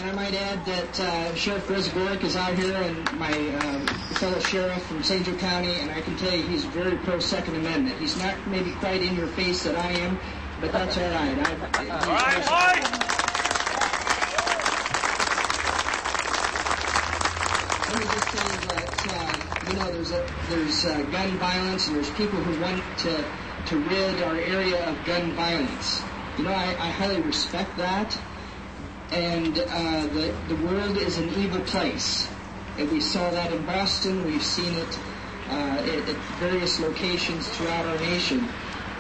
And I might add that Sheriff Gregorick is out here, and my fellow sheriff from St. Joe County, and I can tell you he's very pro-Second Amendment. He's not maybe quite in your face that I am, but that's all right. All right, Mike! Let me just say that, there's gun violence, and there's people who want to rid our area of gun violence. I highly respect that. And the world is an evil place. And we saw that in Boston. We've seen it at various locations throughout our nation.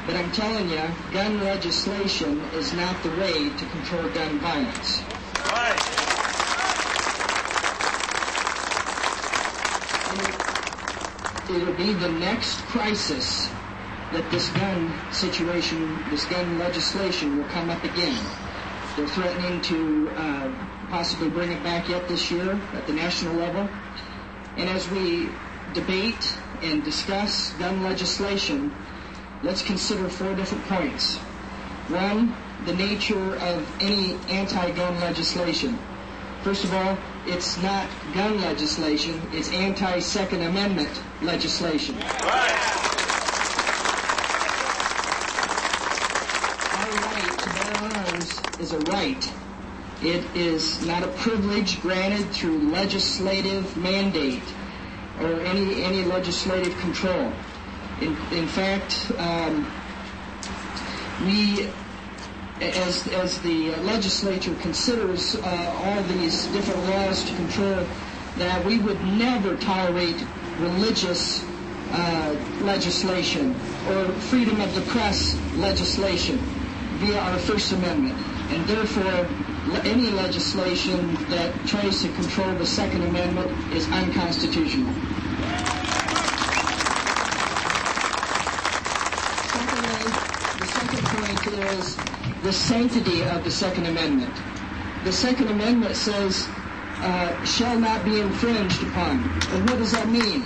But I'm telling you, gun legislation is not the way to control gun violence. Right. It'll be the next crisis that this gun situation, this gun legislation will come up again. They're threatening to possibly bring it back yet this year at the national level. And as we debate and discuss gun legislation, let's consider 4 different points. 1, the nature of any anti-gun legislation. First of all, it's not gun legislation, it's anti-Second Amendment legislation. Right. Is a right. It is not a privilege granted through legislative mandate or any legislative control. In fact, we, as the legislature considers all these different laws to control that, we would never tolerate religious legislation or freedom of the press legislation via our First Amendment. And therefore, any legislation that tries to control the Second Amendment is unconstitutional. Secondly, the second point is the sanctity of the Second Amendment. The Second Amendment says, shall not be infringed upon. And what does that mean?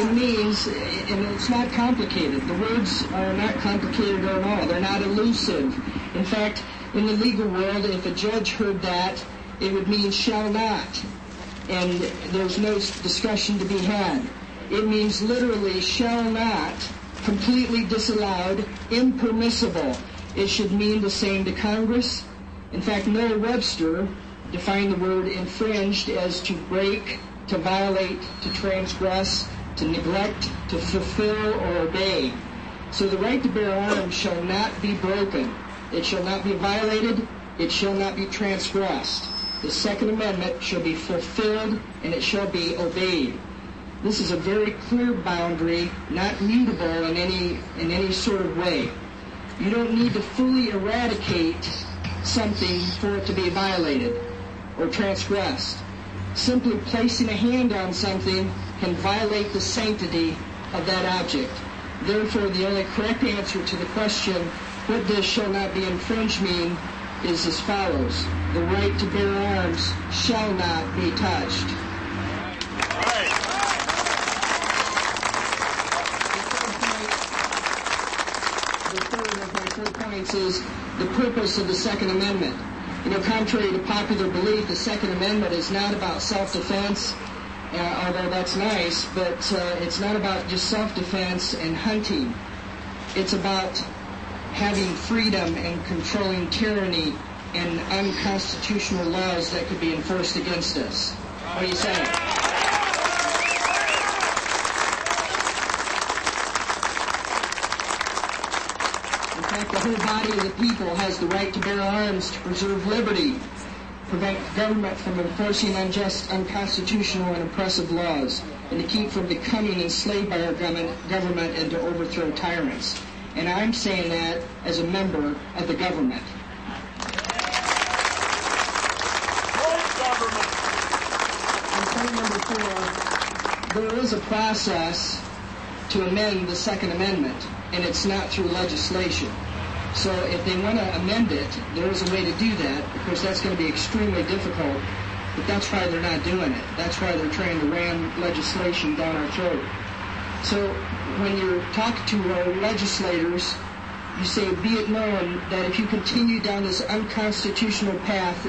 It means, and it's not complicated. The words are not complicated at all. They're not elusive. In fact, in the legal world, if a judge heard that, it would mean shall not. And there's no discussion to be had. It means literally shall not, completely disallowed, impermissible. It should mean the same to Congress. In fact, Noah Webster defined the word infringed as to break, to violate, to transgress, to neglect, to fulfill, or obey. So the right to bear arms shall not be broken. It shall not be violated. It shall not be transgressed. The Second Amendment shall be fulfilled, and it shall be obeyed. This is a very clear boundary, not mutable in any sort of way. You don't need to fully eradicate something for it to be violated or transgressed. Simply placing a hand on something can violate the sanctity of that object. Therefore, the only correct answer to the question, what does shall not be infringed mean, is as follows. The right to bear arms shall not be touched. The third of my 4 points is the purpose of the Second Amendment. Contrary to popular belief, the Second Amendment is not about self-defense, although that's nice, but it's not about just self-defense and hunting. It's about having freedom and controlling tyranny and unconstitutional laws that could be enforced against us. What do you say? In fact, the whole body of the people has the right to bear arms to preserve liberty, prevent government from enforcing unjust, unconstitutional, and oppressive laws, and to keep from becoming enslaved by our government and to overthrow tyrants. And I'm saying that as a member of the government. And point number 4, there is a process to amend the Second Amendment, and it's not through legislation. So if they want to amend it, there is a way to do that. Of course, that's going to be extremely difficult, but that's why they're not doing it. That's why they're trying to ram legislation down our throat. So when you're talking to our legislators, you say, be it known that if you continue down this unconstitutional path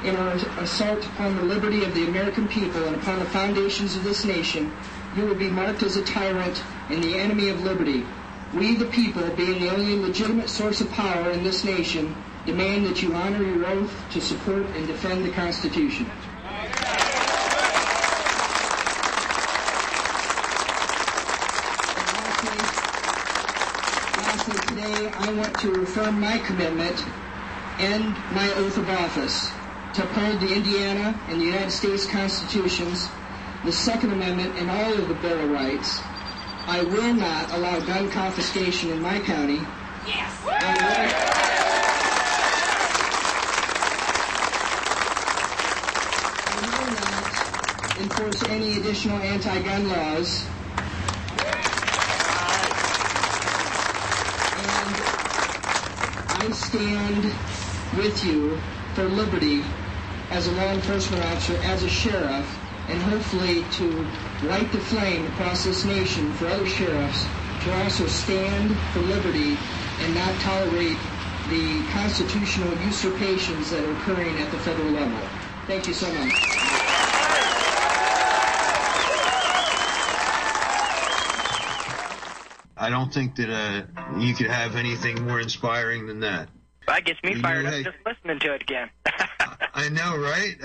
in our assault upon the liberty of the American people and upon the foundations of this nation, you will be marked as a tyrant and the enemy of liberty. We, the people, being the only legitimate source of power in this nation, demand that you honor your oath to support and defend the Constitution. Lastly, today I want to affirm my commitment and my oath of office to uphold the Indiana and the United States Constitutions, the Second Amendment, and all of the Bill of Rights. I will not allow gun confiscation in my county. Yes. I will not enforce any additional anti-gun laws. And I stand with you for liberty as a law enforcement officer, as a sheriff, and hopefully to light the flame across this nation for other sheriffs to also stand for liberty and not tolerate the constitutional usurpations that are occurring at the federal level. Thank you so much. I don't think that you could have anything more inspiring than that. That gets me fired up just listening to it again. I know, right?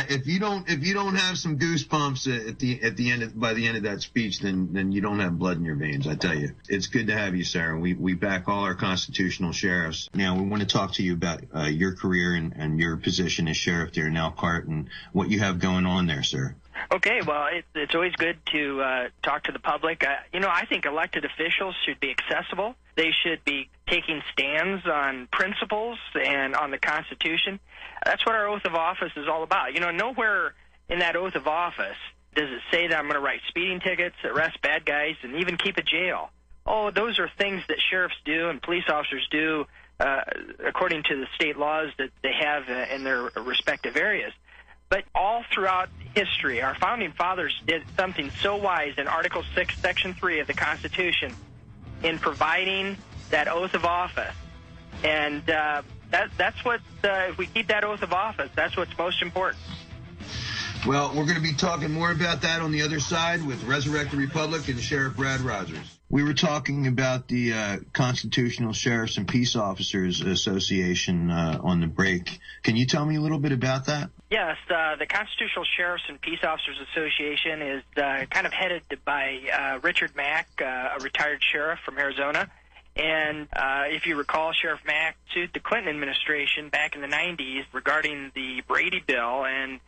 If you don't have some goosebumps by the end of that speech, then you don't have blood in your veins. I tell you, it's good to have you, Sarah. We back all our constitutional sheriffs. Now we want to talk to you about your career and your position as sheriff there in Elkhart and what you have going on there, sir. Okay, well, it's always good to talk to the public. I think elected officials should be accessible. They should be taking stands on principles and on the Constitution. That's what our oath of office is all about. Nowhere in that oath of office does it say that I'm going to write speeding tickets, arrest bad guys, and even keep a jail. Oh, those are things that sheriffs do and police officers do according to the state laws that they have in their respective areas. But all throughout history, our founding fathers did something so wise in Article 6, Section 3 of the Constitution in providing that oath of office. And that's what, if we keep that oath of office, that's what's most important. Well, we're going to be talking more about that on the other side with Resurrected Republic and Sheriff Brad Rogers. We were talking about the Constitutional Sheriffs and Peace Officers Association on the break. Can you tell me a little bit about that? Yes, the Constitutional Sheriffs and Peace Officers Association is kind of headed by Richard Mack, a retired sheriff from Arizona. And if you recall, Sheriff Mack sued the Clinton administration back in the 90s regarding the Brady bill and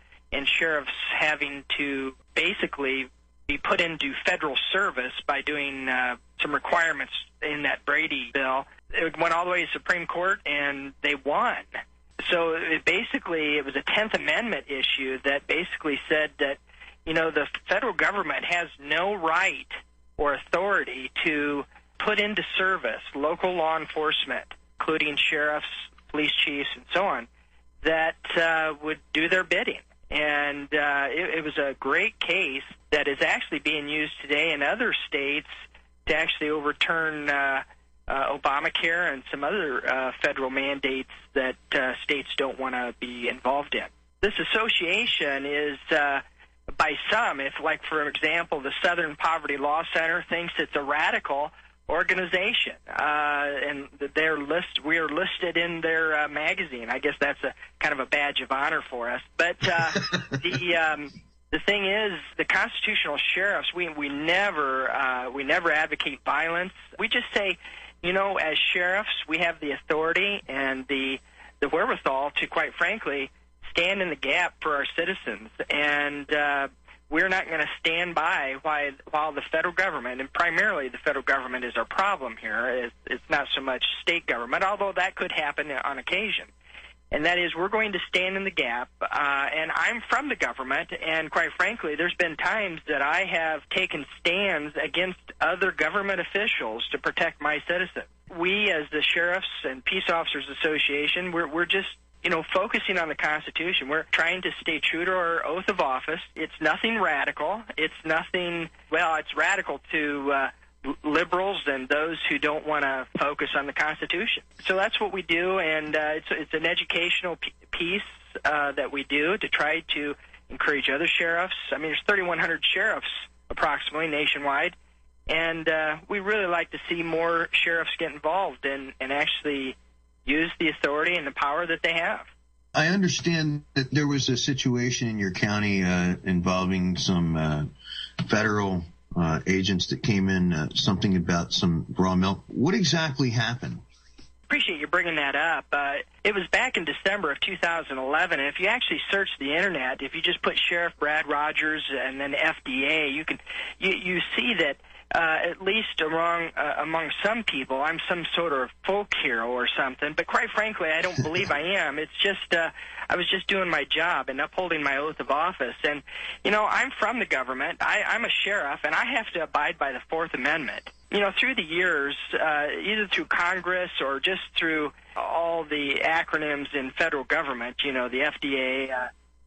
sheriffs having to basically be put into federal service by doing some requirements in that Brady bill. It went all the way to Supreme Court, and they won. So it was a 10th Amendment issue that basically said that, the federal government has no right or authority to put into service local law enforcement, including sheriffs, police chiefs, and so on, that would do their bidding. And it was a great case that is actually being used today in other states to actually overturn Obamacare and some other federal mandates that states don't want to be involved in. This association is, by some, for example, the Southern Poverty Law Center thinks it's a radical organization, and we are listed in their magazine. I guess that's a kind of a badge of honor for us. But the thing is, the constitutional sheriffs, we never advocate violence. We just say, as sheriffs, we have the authority and the wherewithal to, quite frankly, stand in the gap for our citizens. And we're not going to stand by while the federal government, and primarily the federal government is our problem here. It's not so much state government, although that could happen on occasion. And that is, we're going to stand in the gap. And I'm from the government, and quite frankly, there's been times that I have taken stands against other government officials to protect my citizens. We, as the Sheriffs and Peace Officers Association, we're just focusing on the Constitution. We're trying to stay true to our oath of office. It's nothing radical. It's radical to liberals and those who don't want to focus on the Constitution. So that's what we do, and it's an educational piece that we do to try to encourage other sheriffs. I mean, there's 3,100 sheriffs approximately nationwide, and we really like to see more sheriffs get involved and actually use the authority and the power that they have. I understand that there was a situation in your county involving some federal agents that came in, something about some raw milk. What exactly happened? Appreciate you bringing that up. It was back in December of 2011, and if you actually search the internet, if you just put Sheriff Brad Rogers and then FDA, you see that at least among some people, I'm some sort of folk hero or something. But quite frankly, I don't believe I am. It's just I was just doing my job and upholding my oath of office. And, you know, I'm from the government. I'm a sheriff, and I have to abide by the Fourth Amendment. You know, through the years, either through Congress or just through all the acronyms in federal government, you know, the FDA,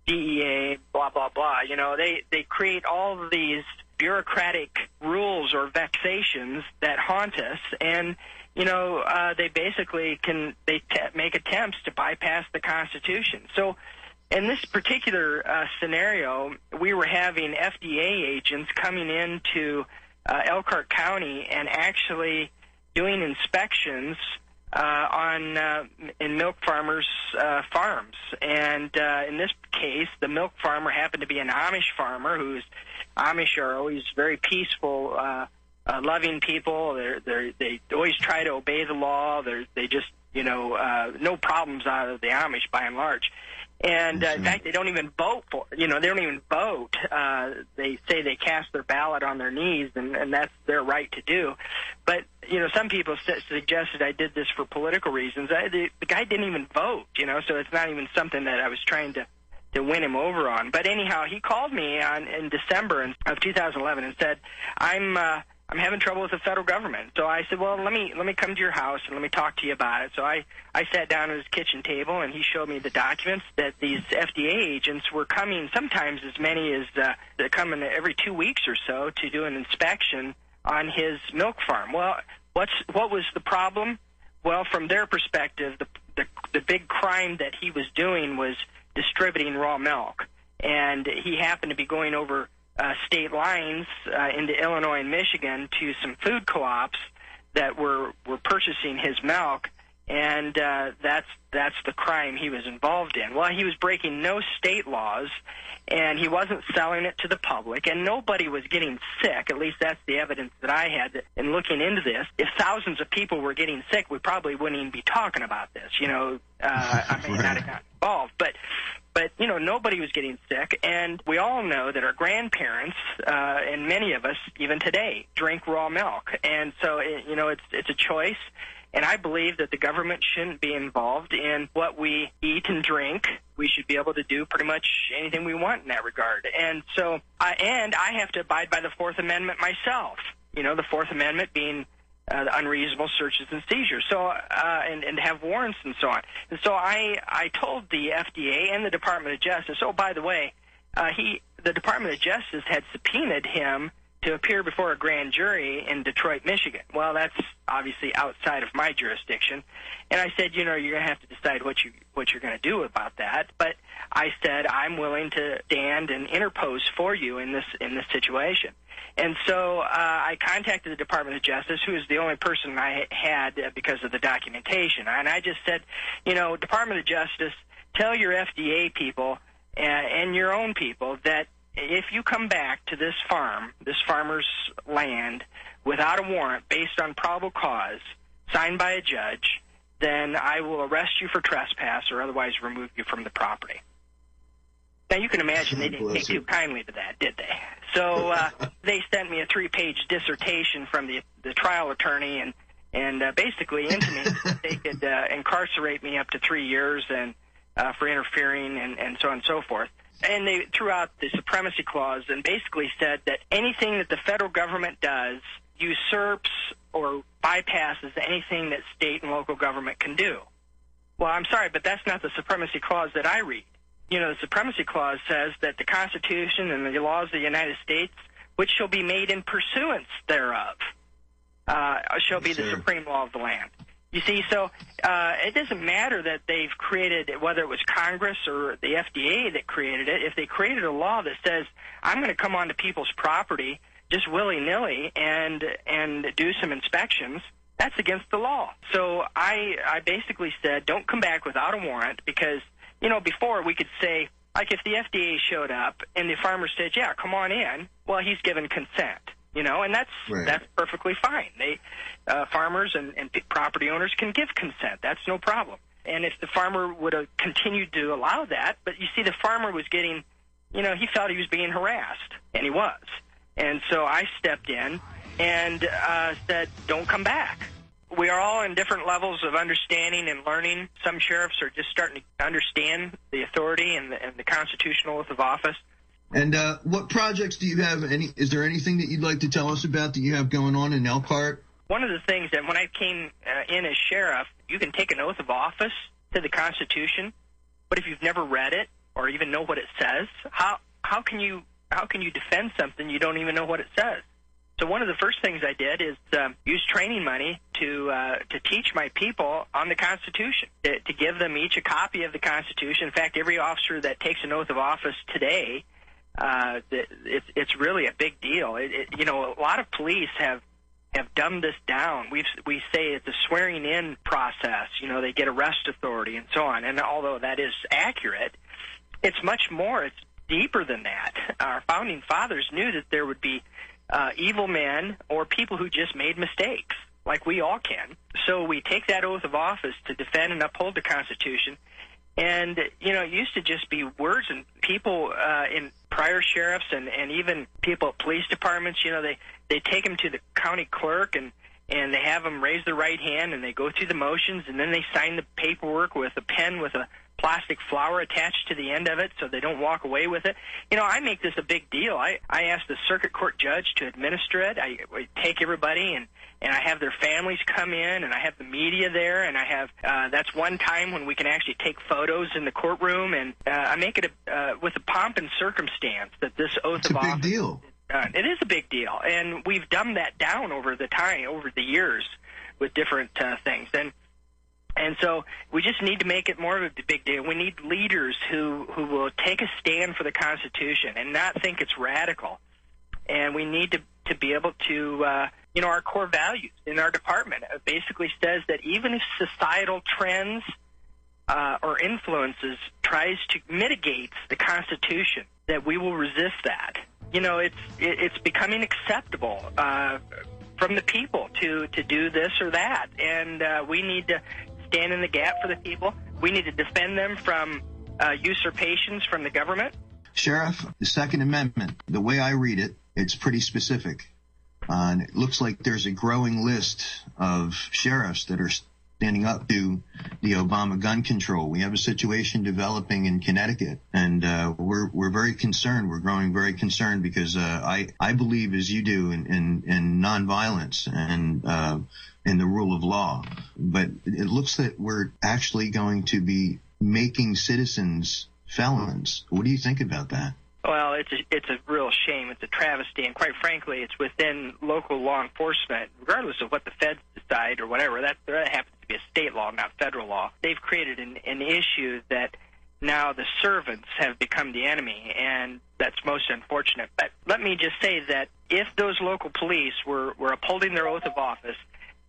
DEA, blah, blah, blah, you know, they create all of these bureaucratic rules or vexations that haunt us, and, you know, they basically make attempts to bypass the Constitution. So in this particular scenario, we were having FDA agents coming into Elkhart County and actually doing inspections in milk farmers' farms. And in this case, the milk farmer happened to be an Amish farmer Amish are always very peaceful, loving people. They always try to obey the law. They just, you know, no problems out of the Amish by and large. And in fact, they don't even vote they don't even vote. They say they cast their ballot on their knees, and that's their right to do. But, you know, some people suggested I did this for political reasons. The guy didn't even vote, you know, so it's not even something that I was trying to win him over on. But anyhow, he called me in December of 2011 and said, I'm having trouble with the federal government. So I said, well, let me come to your house and let me talk to you about it. So I sat down at his kitchen table, and he showed me the documents that these FDA agents were coming, sometimes as many as they're coming every 2 weeks or so to do an inspection on his milk farm. Well, what was the problem? Well, from their perspective, the big crime that he was doing was distributing raw milk, and he happened to be going over state lines into Illinois and Michigan to some food co-ops that were purchasing his milk, and that's the crime he was involved in. Well, he was breaking no state laws, and he wasn't selling it to the public, and nobody was getting sick. At least that's the evidence that I had in looking into this. If thousands of people were getting sick, we probably wouldn't even be talking about this. You know, I may not have gotten involved, but you know, nobody was getting sick, and we all know that our grandparents and many of us, even today, drink raw milk, and so you know, it's a choice. And I believe that the government shouldn't be involved in what we eat and drink. We should be able to do pretty much anything we want in that regard. And so, I have to abide by the Fourth Amendment myself. You know, the Fourth Amendment being the unreasonable searches and seizures. So, and have warrants and so on. And so I told the FDA and the Department of Justice, oh, by the way, the Department of Justice had subpoenaed him to appear before a grand jury in Detroit, Michigan. Well, that's obviously outside of my jurisdiction. And I said, you know, you're going to have to decide what you're going to do about that. But I said, I'm willing to stand and interpose for you in this situation. And so I contacted the Department of Justice, who is the only person I had because of the documentation. And I just said, you know, Department of Justice, tell your FDA people and your own people that if you come back to this farmer's land, without a warrant based on probable cause signed by a judge, then I will arrest you for trespass or otherwise remove you from the property. Now, you can imagine they didn't take too kindly to that, did they? So they sent me a 3-page dissertation from the trial attorney and basically intimated that they could incarcerate me up to 3 years and for interfering and so on and so forth. And they threw out the supremacy clause and basically said that anything that the federal government does usurps or bypasses anything that state and local government can do. Well, I'm sorry, but that's not the supremacy clause that I read. You know, the supremacy clause says that the Constitution and the laws of the United States, which shall be made in pursuance thereof, shall be the supreme law of the land. You see, so it doesn't matter that they've created, whether it was Congress or the FDA that created it, if they created a law that says, I'm going to come onto people's property just willy-nilly and do some inspections, that's against the law. So I basically said, don't come back without a warrant, because, before we could say, like if the FDA showed up and the farmer said, yeah, come on in, well, he's given consent. And that's perfectly fine. Farmers and property owners can give consent. That's no problem. And if the farmer would have continued to allow that, but you see, the farmer was getting, he felt he was being harassed, and he was. And so I stepped in and said, don't come back. We are all in different levels of understanding and learning. Some sheriffs are just starting to understand the authority and the constitutional oath of office. And what projects do you have? Is there anything that you'd like to tell us about that you have going on in Elkhart? One of the things that when I came in as sheriff, you can take an oath of office to the Constitution, but if you've never read it or even know what it says, how can you defend something you don't even know what it says? So one of the first things I did is use training money to teach my people on the Constitution, to give them each a copy of the Constitution. In fact, every officer that takes an oath of office today, it's really a big deal. A lot of police have dumbed this down. We say it's a swearing-in process. They get arrest authority and so on. And although that is accurate, it's much more. It's deeper than that. Our founding fathers knew that there would be evil men or people who just made mistakes, like we all can. So we take that oath of office to defend and uphold the Constitution. And, it used to just be words, and people in prior sheriffs and even people at police departments, they take them to the county clerk and they have them raise their right hand and they go through the motions, and then they sign the paperwork with a pen with a plastic flower attached to the end of it so they don't walk away with it. I make this a big deal. I ask the circuit court judge to administer it. I take everybody and I have their families come in, and I have the media there, and I have that's one time when we can actually take photos in the courtroom, and I make it with a pomp and circumstance that this oath of office. It's a big deal. It is a big deal, and we've dumbed that down over the years with different things. And so we just need to make it more of a big deal. We need leaders who will take a stand for the Constitution and not think it's radical. And we need to be able to, our core values in our department. It basically says that even if societal trends or influences tries to mitigate the Constitution, that we will resist that. It's becoming acceptable from the people to do this or that. And we need to stand in the gap for the people. We need to defend them from usurpations from the government. Sheriff, the Second Amendment, the way I read it, it's pretty specific. And it looks like there's a growing list of sheriffs that are standing up to the Obama gun control. We have a situation developing in Connecticut, and we're very concerned. We're growing very concerned because I believe, as you do, in nonviolence and in the rule of law. But it looks that we're actually going to be making citizens felons. What do you think about that? Well, it's a real shame. It's a travesty, and quite frankly, it's within local law enforcement, regardless of what the feds decide or whatever. That happens to be a state law, not federal law. They've created an issue that now the servants have become the enemy, and that's most unfortunate. But let me just say that if those local police were upholding their oath of office,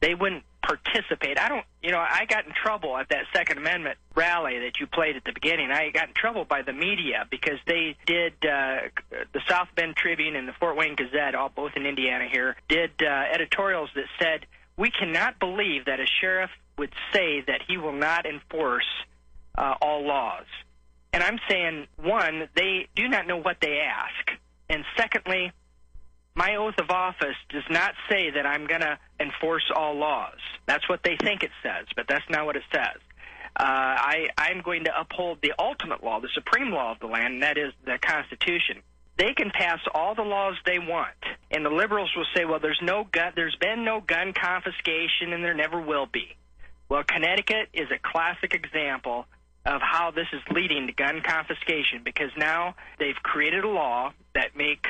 they wouldn't participate. I got in trouble at that Second Amendment rally that you played at the beginning. I got in trouble by the media because they did, the South Bend Tribune and the Fort Wayne Gazette, all both in Indiana here, did editorials that said, we cannot believe that a sheriff would say that he will not enforce all laws. And I'm saying, one, they do not know what they ask. And secondly, my oath of office does not say that I'm going to enforce all laws. That's what they think it says, but that's not what it says. I'm going to uphold the ultimate law, the supreme law of the land, and that is the Constitution. They can pass all the laws they want, and the liberals will say, well, there's been no gun confiscation, and there never will be. Well, Connecticut is a classic example of how this is leading to gun confiscation, because now they've created a law that makes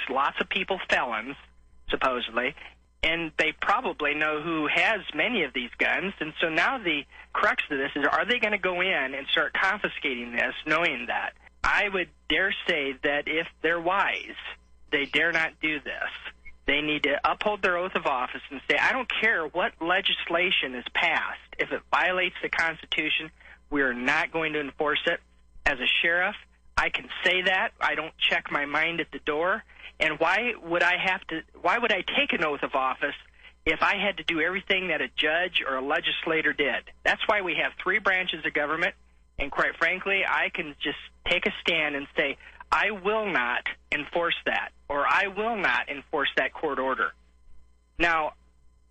lots of people felons, supposedly, and they probably know who has many of these guns. And so now the crux of this is, are they going to go in and start confiscating this, knowing that? I would dare say that if they're wise, they dare not do this. They need to uphold their oath of office and say, I don't care what legislation is passed. If it violates the Constitution, we are not going to enforce it. As a sheriff, I can say that. I don't check my mind at the door. And why would I take an oath of office if I had to do everything that a judge or a legislator did? That's why we have 3 branches of government, and quite frankly, I can just take a stand and say, I will not enforce that, or I will not enforce that court order. Now,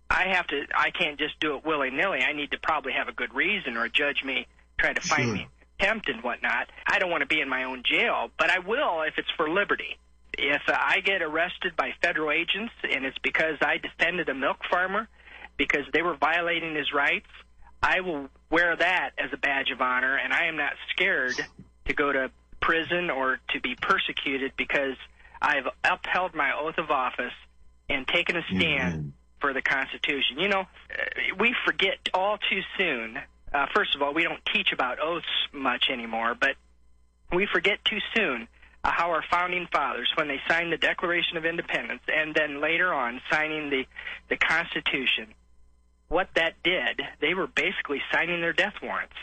I can't just do it willy-nilly. I need to probably have a good reason, or a judge may try to find me contempt and whatnot. I don't want to be in my own jail, but I will if it's for liberty. If I get arrested by federal agents and it's because I defended a milk farmer because they were violating his rights, I will wear that as a badge of honor, and I am not scared to go to prison or to be persecuted because I've upheld my oath of office and taken a stand for the Constitution. You know, we forget all too soon. First of all, we don't teach about oaths much anymore, but we forget too soon how our founding fathers, when they signed the Declaration of Independence and then later on signing the Constitution, what that did, they were basically signing their death warrants.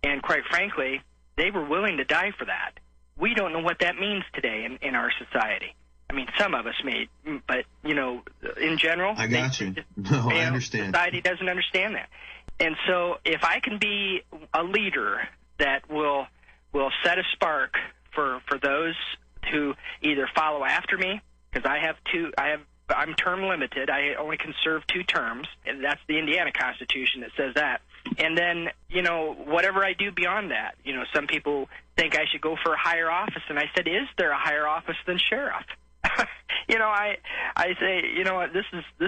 And quite frankly, they were willing to die for that. We don't know what that means today in our society. I mean, some of us may, but, you know, in general, I got you. No, I understand. Society doesn't understand that. And so if I can be a leader that will set a spark for those who either follow after me, because I'm term limited. I only can serve 2 terms, and that's the Indiana Constitution that says that. And then, you know, whatever I do beyond that, you know, some people think I should go for a higher office, and I said, is there a higher office than sheriff? You know, I say, you know what, this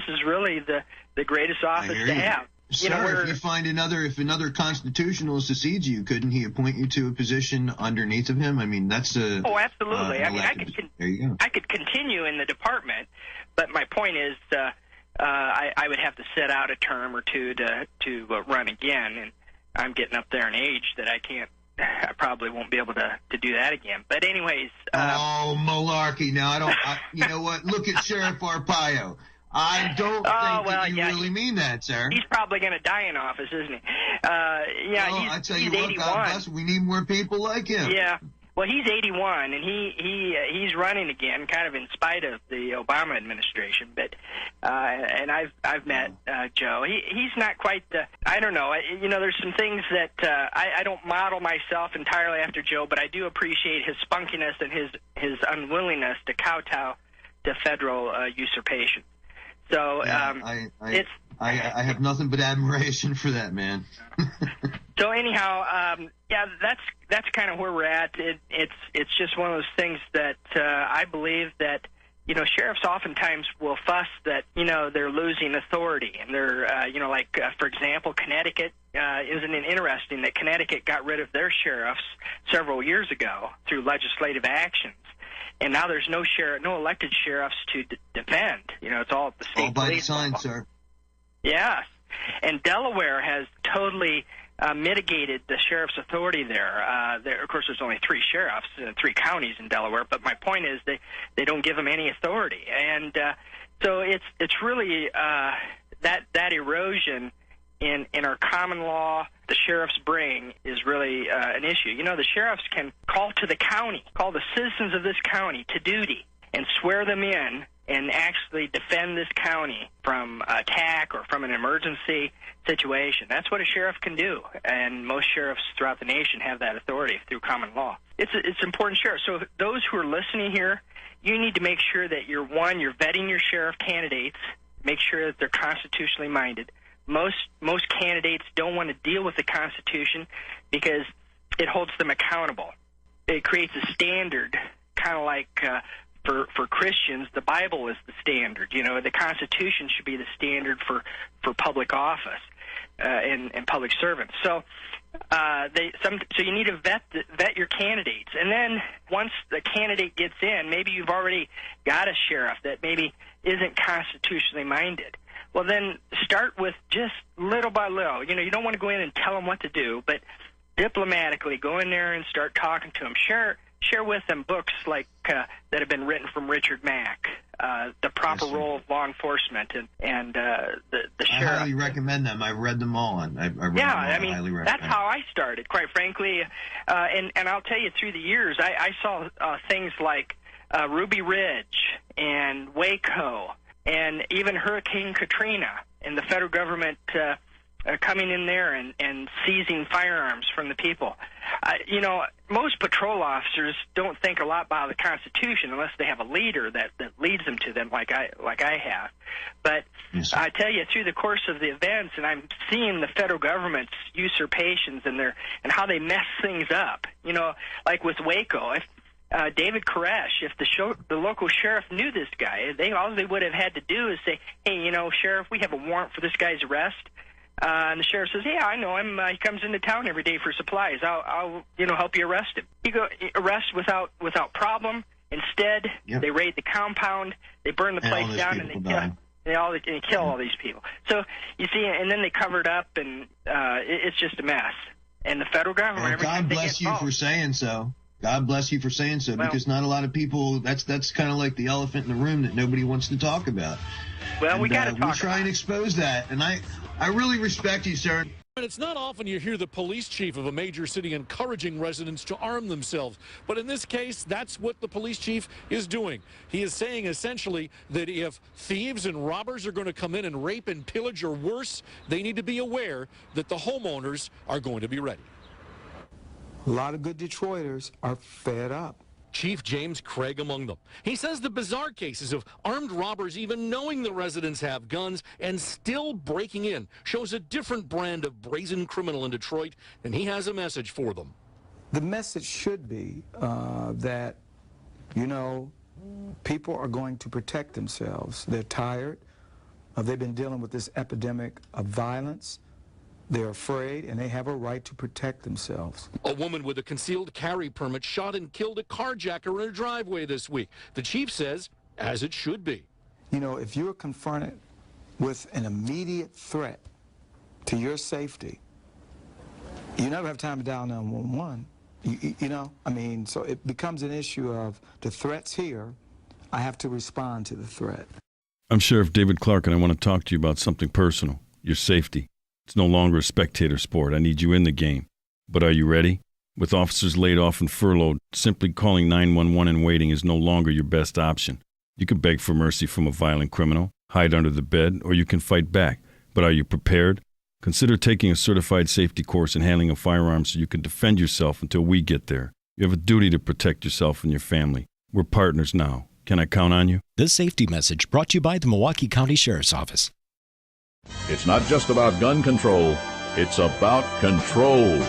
is really the greatest office to have. Sir, you know, if another constitutional succeeds you, couldn't he appoint you to a position underneath of him? I mean, that's a... Oh, absolutely. I mean, there you go. I could continue in the department, but my point is I would have to sit out a term or 2 to run again, and I'm getting up there in age that I probably won't be able to do that again. But anyways... oh, malarkey. Now, you know what? Look at Sheriff Arpaio. I don't think that you really mean that, sir. He's probably going to die in office, isn't he? I tell you what, God bless, we need more people like him. Yeah. Well, he's 81, and he's running again, kind of in spite of the Obama administration. But and I've met Joe. He's not quite the. I don't know. You know, there's some things that I don't model myself entirely after Joe, but I do appreciate his spunkiness and his unwillingness to kowtow to federal usurpation. So I have nothing but admiration for that man. So anyhow, that's kind of where we're at. It's just one of those things that I believe that, you know, sheriffs oftentimes will fuss that, you know, they're losing authority, and they're you know, like for example, Connecticut. Isn't it interesting that Connecticut got rid of their sheriffs several years ago through legislative actions? And now there's no elected sheriffs to defend. You know, it's all at the state. All by police design, level. sir. Yes. And Delaware has totally mitigated the sheriff's authority there. Of course, there's only 3 sheriffs, 3 counties in Delaware. But my point is they don't give them any authority. And so it's really that erosion in our common law the sheriffs bring is really an issue. You know, the sheriffs can call to the county, call the citizens of this county to duty and swear them in and actually defend this county from attack or from an emergency situation. That's what a sheriff can do, and most sheriffs throughout the nation have that authority through common law. It's important, sheriff. So those who are listening here, you need to make sure that you're vetting your sheriff candidates, make sure that they're constitutionally minded. Most candidates don't want to deal with the Constitution because it holds them accountable. It creates a standard, kind of like for Christians, the Bible is the standard. You know, the Constitution should be the standard for public office and public servants. So So you need to vet your candidates, and then once the candidate gets in, maybe you've already got a sheriff that maybe isn't constitutionally minded. Well, then start with just little by little. You don't want to go in and tell them what to do, but diplomatically go in there and start talking to them. Share with them books like that have been written from Richard Mack, The Proper Role of Law Enforcement, and the sheriff. I highly recommend them. I've read them all. I read them all. I mean, highly recommend. that's how I started, quite frankly. And I'll tell you, through the years, I saw things like Ruby Ridge and Waco, and even Hurricane Katrina, and the federal government coming in there and seizing firearms from the people. Most patrol officers don't think a lot about the Constitution unless they have a leader that leads them to them, like I have. But yes, I tell you, through the course of the events, and I'm seeing the federal government's usurpations and how they mess things up. Like with Waco, if David Koresh, if the local sheriff knew this guy, all they would have had to do is say, "Hey, Sheriff, we have a warrant for this guy's arrest." And the sheriff says, "Yeah, I know him. He comes into town every day for supplies. I'll help you arrest him." You go arrest without problem. Instead, They raid the compound, they burn the place down, and they kill all these people. So you see, and then they cover it up, and it's just a mess. And the federal government. Well, God bless you for saying so. God bless you for saying so, because not a lot of people. That's kind of like the elephant in the room that nobody wants to talk about. Well, we got to talk. We try and expose that, and I really respect you, sir. And it's not often you hear the police chief of a major city encouraging residents to arm themselves. But in this case, that's what the police chief is doing. He is saying essentially that if thieves and robbers are going to come in and rape and pillage or worse, they need to be aware that the homeowners are going to be ready. A lot of good Detroiters are fed up. Chief James Craig among them. He says the bizarre cases of armed robbers even knowing the residents have guns and still breaking in shows a different brand of brazen criminal in Detroit, and he has a message for them. The message should be that, people are going to protect themselves. They're tired. They've been dealing with this epidemic of violence. They're afraid, and they have a right to protect themselves. A woman with a concealed carry permit shot and killed a carjacker in her driveway this week. The chief says, as it should be. If you're confronted with an immediate threat to your safety, you never have time to dial 911. So it becomes an issue of the threat's here. I have to respond to the threat. I'm Sheriff David Clark, and I want to talk to you about something personal, your safety. It's no longer a spectator sport. I need you in the game. But are you ready? With officers laid off and furloughed, simply calling 911 and waiting is no longer your best option. You can beg for mercy from a violent criminal, hide under the bed, or you can fight back. But are you prepared? Consider taking a certified safety course in handling a firearm so you can defend yourself until we get there. You have a duty to protect yourself and your family. We're partners now. Can I count on you? This safety message brought to you by the Milwaukee County Sheriff's Office. It's not just about gun control, it's about control.